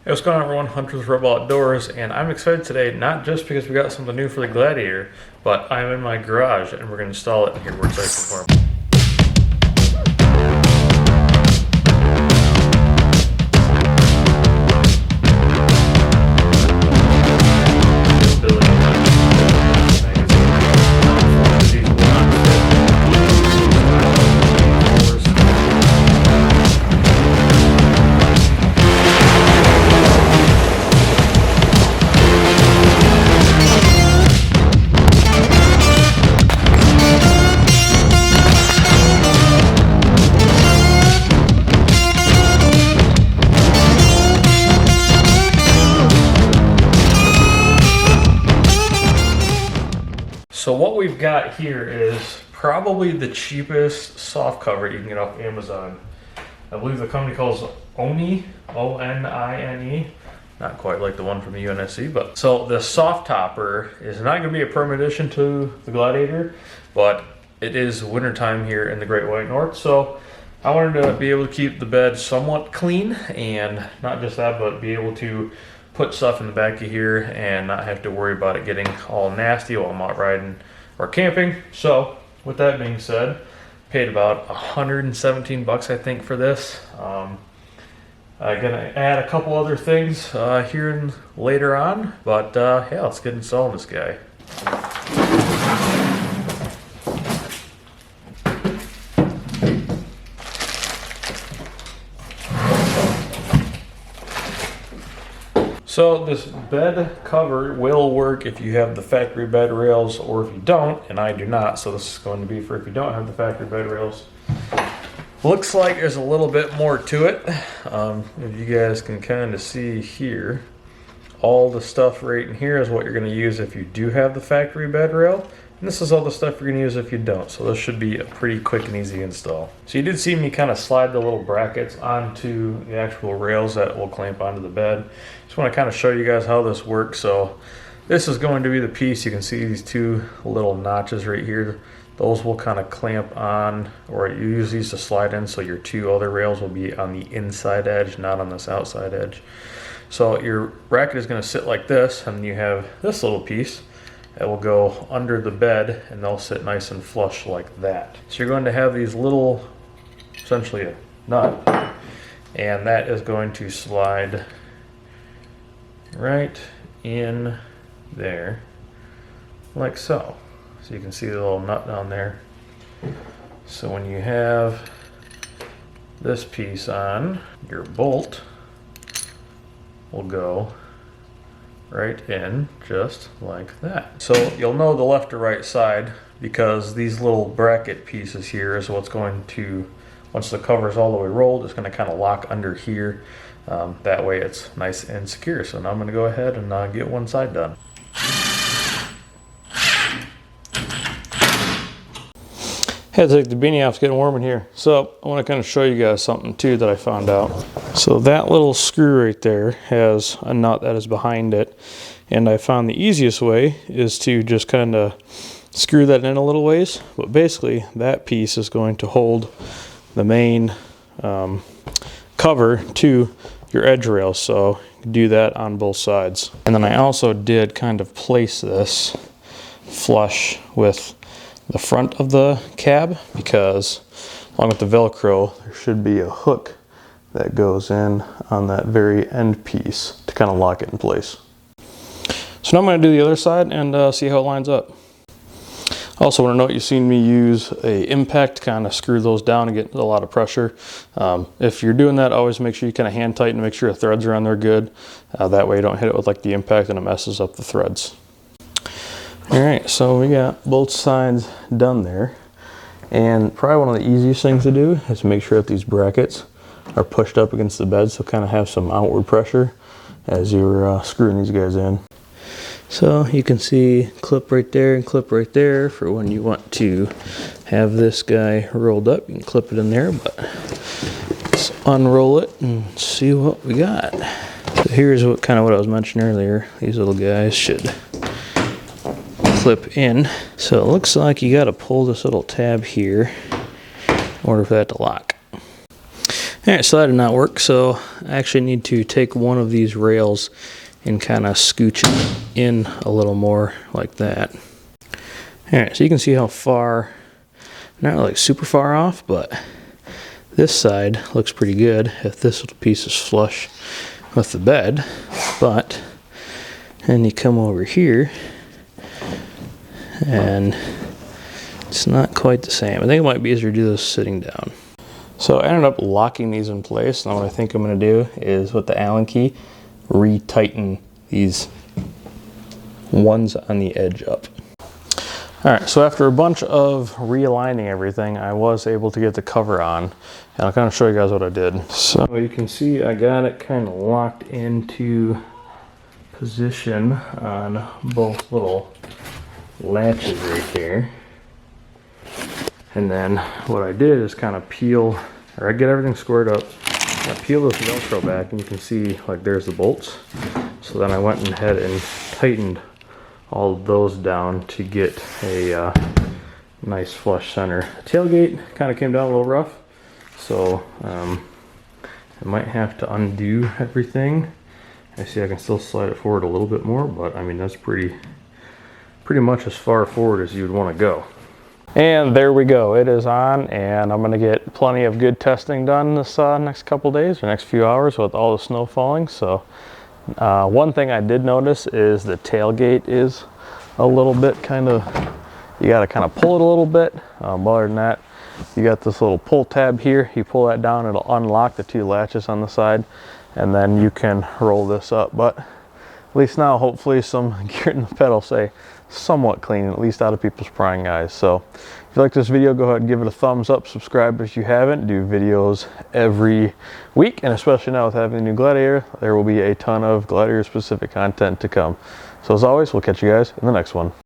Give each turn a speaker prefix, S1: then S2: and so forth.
S1: Hey, what's going on, everyone? Hunters Rebel Outdoors, and I'm excited today, not just because we got something new for the Gladiator, but I'm in my garage and we're going to install it, and here we're excited for it. So what we've got here is probably the cheapest soft cover you can get off Amazon. I believe the company calls Onine, O-N-I-N-E. Not quite like the one from the UNSC, but so the soft topper is not going to be a permanent addition to the Gladiator, but it is wintertime here in the Great White North, so I wanted to be able to keep the bed somewhat clean, and not just that, but be able to put stuff in the back of here and not have to worry about it getting all nasty while I'm out riding or camping. So with that being said, paid about 117 bucks I think for this. I'm gonna add a couple other things here later on, but yeah, let's get installing this guy. So this bed cover will work if you have the factory bed rails or if you don't, and I do not, so this is going to be for if you don't have the factory bed rails. Looks like there's a little bit more to it. If you guys can kind of see here, all the stuff right in here is what you're going to use if you do have the factory bed rail. And this is all the stuff you're going to use if you don't. So this should be a pretty quick and easy install. So you did see me kind of slide the little brackets onto the actual rails that will clamp onto the bed. Just want to kind of show you guys how this works. So this is going to be the piece. You can see these two little notches right here. Those will kind of clamp on, or you use these to slide in, so your two other rails will be on the inside edge, not on this outside edge. So your bracket is going to sit like this, and you have this little piece. It will go under the bed and they'll sit nice and flush like that. So you're going to have these little, essentially a nut, and that is going to slide right in there like so. So you can see the little nut down there. So when you have this piece on, your bolt will go right in just like that. So you'll know the left or right side because these little bracket pieces here is what's going to, once the cover is all the way rolled, it's going to kind of lock under here. That way it's nice and secure. So now I'm going to go ahead and get one side done. Had to take the beanie off, it's getting warm in here. So I want to kind of show you guys something too that I found out. So that little screw right there has a nut that is behind it. And I found the easiest way is to just kind of screw that in a little ways. But basically that piece is going to hold the main cover to your edge rail. So do that on both sides. And then I also did kind of place this flush with the front of the cab, because along with the Velcro there should be a hook that goes in on that very end piece to kind of lock it in place. So now I'm going to do the other side and see how it lines up. Also want to note, you've seen me use a impact to kind of screw those down and get a lot of pressure. If you're doing that, always make sure you kind of hand tighten, make sure the threads are on there good. That way you don't hit it with like the impact and it messes up the threads. Alright, so we got both sides done there, and probably one of the easiest things to do is make sure that these brackets are pushed up against the bed, so kind of have some outward pressure as you're screwing these guys in. So you can see clip right there and clip right there for when you want to have this guy rolled up. You can clip it in there, but let's unroll it and see what we got. So here's what I was mentioning earlier. These little guys should clip in. So it looks like you got to pull this little tab here in order for that to lock. Alright, so that did not work, so I actually need to take one of these rails and kind of scooch it in a little more like that. Alright, so you can see how far, not like super far off, but this side looks pretty good if this little piece is flush with the bed. But then you come over here and it's not quite the same. I think it might be easier to do this sitting down. So I ended up locking these in place. Now what I think I'm going to do is with the Allen key, retighten these ones on the edge up. Alright, so after a bunch of realigning everything, I was able to get the cover on. And I'll kind of show you guys what I did. So you can see I got it kind of locked into position on both little latches right there. And then what I did is kind of peel, or I get everything squared up. I peel this Velcro back and you can see like there's the bolts. So then I went ahead and tightened all of those down to get a nice flush center. The tailgate kind of came down a little rough, so I might have to undo everything. I see I can still slide it forward a little bit more, but I mean that's pretty much as far forward as you'd want to go. And there we go, it is on, and I'm gonna get plenty of good testing done this next couple days, or next few hours with all the snow falling. So one thing I did notice is the tailgate is a little bit you gotta kind of pull it a little bit. Other than that, you got this little pull tab here. You pull that down, it'll unlock the two latches on the side, and then you can roll this up. But at least now, hopefully some gear in the pedal say somewhat clean, at least out of people's prying eyes. So if you like this video, go ahead and give it a thumbs up, subscribe if you haven't. Do videos every week, and especially now with having the new Gladiator, there will be a ton of Gladiator specific content to come. So as always, we'll catch you guys in the next one.